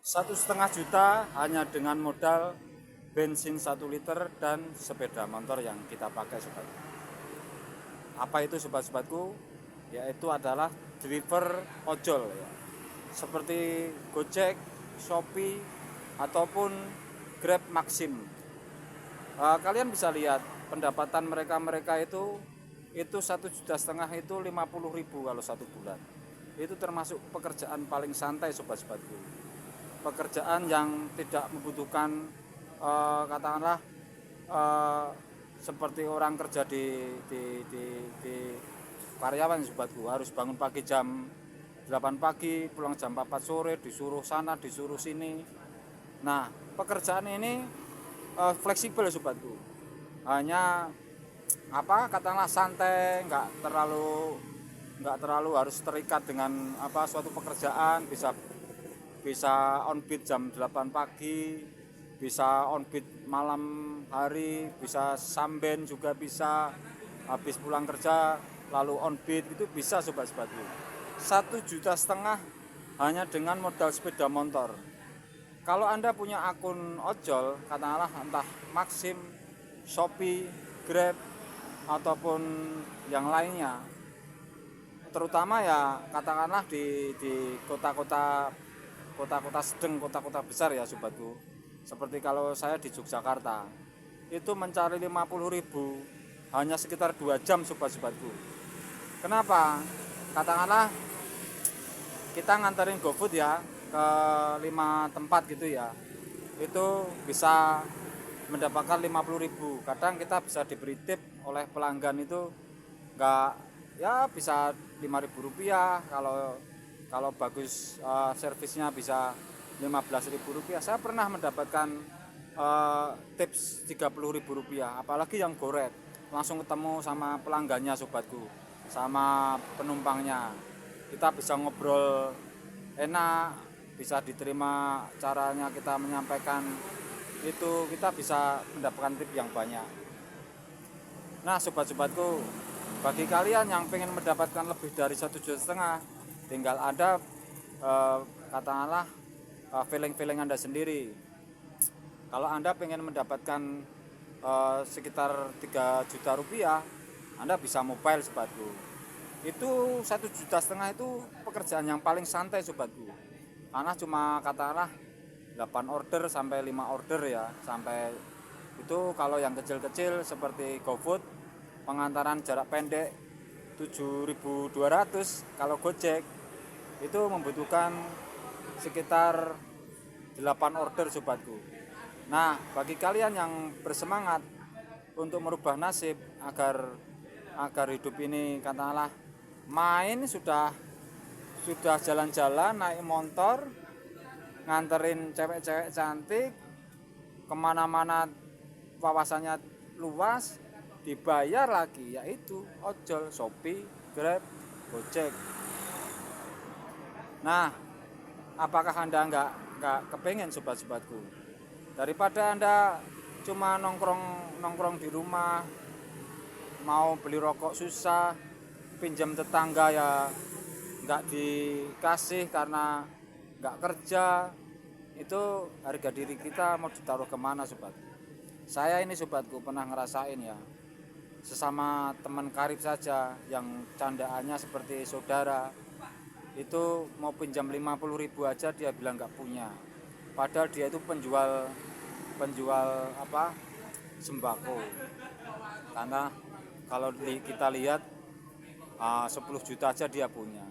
1,5 juta hanya dengan modal bensin 1 liter dan sepeda motor yang kita pakai sobat. Apa itu sobat-sobatku? Yaitu adalah driver ojol ya. Seperti Gojek, Shopee ataupun Grab Maxim. Kalian bisa lihat pendapatan mereka itu 1,5 juta itu 50.000 kalau 1 bulan. Itu termasuk pekerjaan paling santai sobat-sobatku. Pekerjaan yang tidak membutuhkan katakanlah seperti orang kerja di karyawan sobatku, harus bangun pagi jam 8 pagi, pulang jam 4 sore, disuruh sana, disuruh sini. Nah, pekerjaan ini fleksibel sobatku. Hanya katakanlah santai, nggak terlalu harus terikat dengan suatu pekerjaan, bisa on beat jam 8 pagi, bisa on beat malam hari, bisa samben juga bisa, habis pulang kerja lalu on beat, itu bisa sobat-sobatku. 1,5 juta hanya dengan modal sepeda motor. Kalau Anda punya akun ojol, katakanlah entah Maxim, Shopee, Grab ataupun yang lainnya, terutama ya katakanlah di kota-kota sedang, kota-kota besar ya sobatku. Seperti kalau saya di Yogyakarta, itu mencari 50.000 hanya sekitar 2 jam sobat-sobatku. Kenapa? Katakanlah kita nganterin GoFood ya ke 5 tempat gitu ya, itu bisa mendapatkan 50.000. Kadang kita bisa diberi tip oleh pelanggan itu enggak ya, bisa 5.000 rupiah. Kalau bagus servisnya bisa 15.000 rupiah. Saya pernah mendapatkan tips 30.000 rupiah, apalagi yang goret, langsung ketemu sama pelanggannya sobatku, sama penumpangnya. Kita bisa ngobrol enak, bisa diterima caranya kita menyampaikan itu, kita bisa mendapatkan tip yang banyak. Nah sobat-sobatku, bagi kalian yang pengen mendapatkan lebih dari 1,5 juta, tinggal Anda katakanlah feeling Anda sendiri. Kalau Anda pengen mendapatkan sekitar 3 juta rupiah, Anda bisa mobile sobatku. Itu 1,5 juta itu pekerjaan yang paling santai sobatku, karena cuma katakanlah 8 order sampai 5 order ya, sampai itu. Kalau yang kecil-kecil seperti GoFood, pengantaran jarak pendek 7.200. Kalau Gojek itu membutuhkan sekitar 8 order sobatku. Nah, bagi kalian yang bersemangat untuk merubah nasib agar hidup ini katakanlah main, sudah jalan-jalan naik motor, nganterin cewek-cewek cantik kemana-mana, wawasannya luas, dibayar lagi, yaitu ojol, Shopee, Grab, Gojek. Nah, apakah Anda nggak kepengen sobat-sobatku? Daripada Anda cuma nongkrong di rumah, mau beli rokok susah, pinjam tetangga ya nggak dikasih karena nggak kerja, itu harga diri kita mau ditaruh kemana sobat? Saya ini sobatku pernah ngerasain ya, sesama teman karib saja yang candaannya seperti saudara, itu mau pinjam 50.000 aja dia bilang nggak punya, padahal dia itu penjual sembako. Karena kalau kita lihat 10 juta aja dia punya.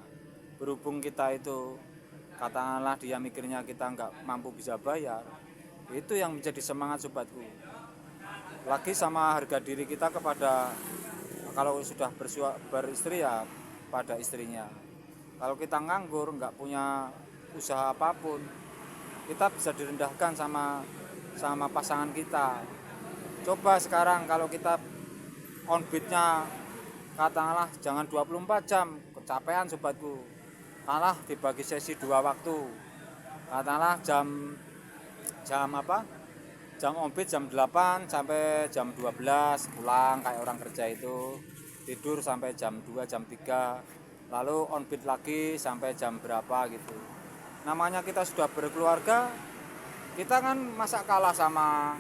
Berhubung kita itu katakanlah dia mikirnya kita nggak mampu bisa bayar, itu yang menjadi semangat sobatku. Lagi sama harga diri kita kepada, kalau sudah beristri ya pada istrinya. Kalau kita nganggur, nggak punya usaha apapun, kita bisa direndahkan sama pasangan kita. Coba sekarang kalau kita on beatnya katakanlah jangan 24 jam, kecapean sobatku. Kalah dibagi sesi 2 waktu. Katakanlah jam on beat jam 8 sampai jam 12, pulang kayak orang kerja itu, tidur sampai jam 2, jam 3, lalu on beat lagi sampai jam berapa gitu. namanya kita sudah berkeluarga, kita kan masa kalah sama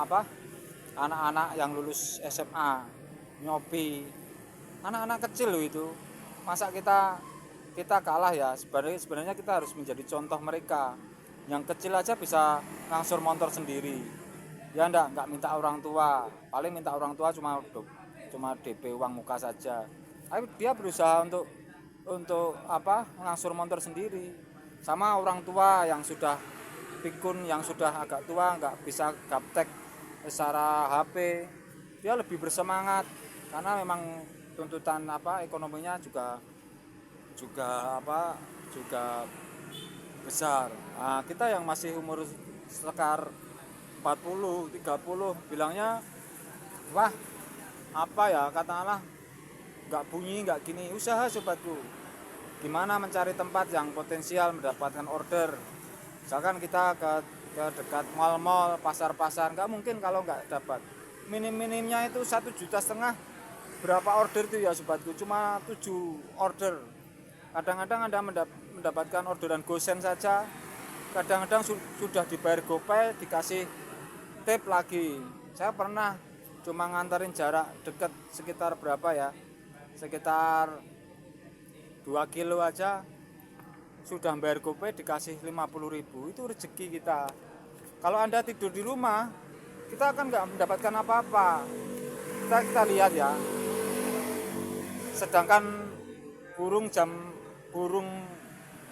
apa anak-anak yang lulus SMA nyopi, anak-anak kecil loh itu, masa kita kalah ya. Sebenarnya kita harus menjadi contoh mereka. Yang kecil aja bisa ngangsur motor sendiri ya, nggak minta orang tua, paling minta orang tua cuma DP uang muka saja, tapi dia berusaha untuk apa ngangsur motor sendiri. Sama orang tua yang sudah pikun, yang sudah agak tua, nggak bisa gaptek secara HP, dia lebih bersemangat karena memang tuntutan apa ekonominya juga besar. Nah, kita yang masih umur sekar 40, 30 bilangnya wah apa ya, katakanlah nggak bunyi, nggak gini. Usaha sobatku, gimana mencari tempat yang potensial mendapatkan order. Misalkan kita ke dekat mal-mal, pasar-pasar, nggak mungkin kalau nggak dapat. Minimnya itu 1,5 juta berapa order itu ya sobatku, cuma 7 order. Kadang-kadang Anda mendapatkan orderan gosen saja, kadang-kadang sudah dibayar GoPay, dikasih tip lagi. Saya pernah cuma nganterin jarak dekat sekitar berapa ya, sekitar 2 kilo aja sudah bayar GoPay dikasih 50.000. Itu rezeki kita. Kalau Anda tidur di rumah, kita akan nggak mendapatkan apa-apa. Kita lihat ya, sedangkan burung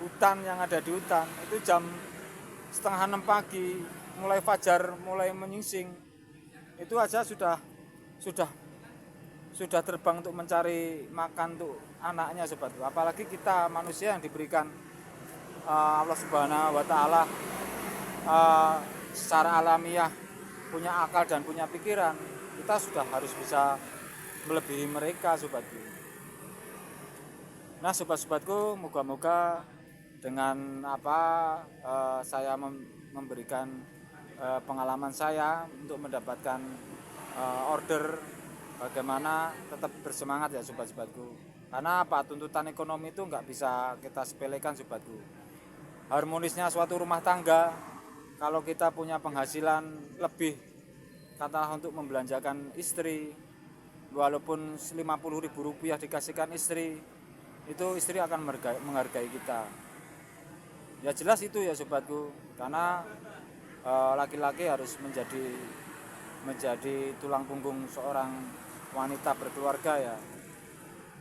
hutan yang ada di hutan itu jam 5:30 pagi mulai fajar, mulai menyingsing, itu aja sudah terbang untuk mencari makan untuk anaknya sobat. Apalagi kita manusia yang diberikan Allah Subhanahu wa Ta'ala secara alamiah punya akal dan punya pikiran, kita sudah harus bisa melebihi mereka sobatku. Nah sobat-sobatku, moga-moga dengan apa saya memberikan pengalaman saya untuk mendapatkan order, bagaimana tetap bersemangat ya sobat-sobatku. Karena apa, tuntutan ekonomi itu nggak bisa kita sepelekan sobatku. Harmonisnya suatu rumah tangga, kalau kita punya penghasilan lebih, katakanlah untuk membelanjakan istri, walaupun 50.000 rupiah dikasihkan istri, itu istri akan menghargai kita. Ya jelas itu ya sobatku, karena laki-laki harus menjadi tulang punggung seorang wanita berkeluarga ya.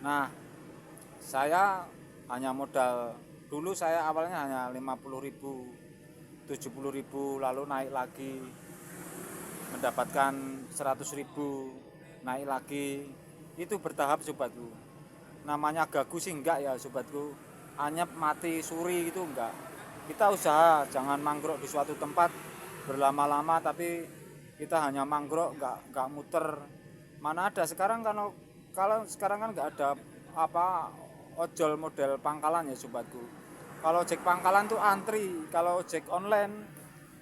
Nah, saya hanya modal, dulu saya awalnya hanya 50.000, 70.000, lalu naik lagi mendapatkan 100.000, naik lagi, itu bertahap sobatku. Namanya gagu sih enggak ya sobatku, anyep mati suri gitu enggak. Kita usaha jangan manggrok di suatu tempat berlama-lama, tapi kita hanya manggrok enggak muter. Mana ada sekarang, kalau sekarang kan enggak ada apa ojol model pangkalan ya sobatku. Kalau ojek pangkalan tuh antri, kalau ojek online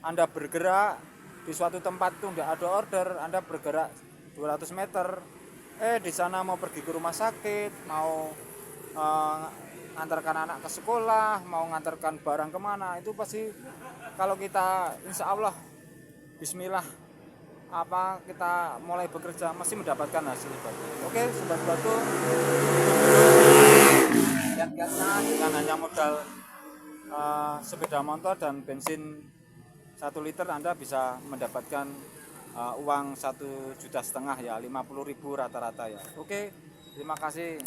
Anda bergerak di suatu tempat tuh enggak ada order, Anda bergerak 200 meter, di sana mau pergi ke rumah sakit, mau ngantarkan anak ke sekolah, mau ngantarkan barang kemana, itu pasti kalau kita insya Allah bismillah kita mulai bekerja mesti mendapatkan hasil. Oke sobat-sobatku, kiat-kiatnya dengan hanya modal sepeda motor dan bensin 1 liter Anda bisa mendapatkan uang 1,5 juta ya, 50.000 rata-rata ya. Oke, terima kasih.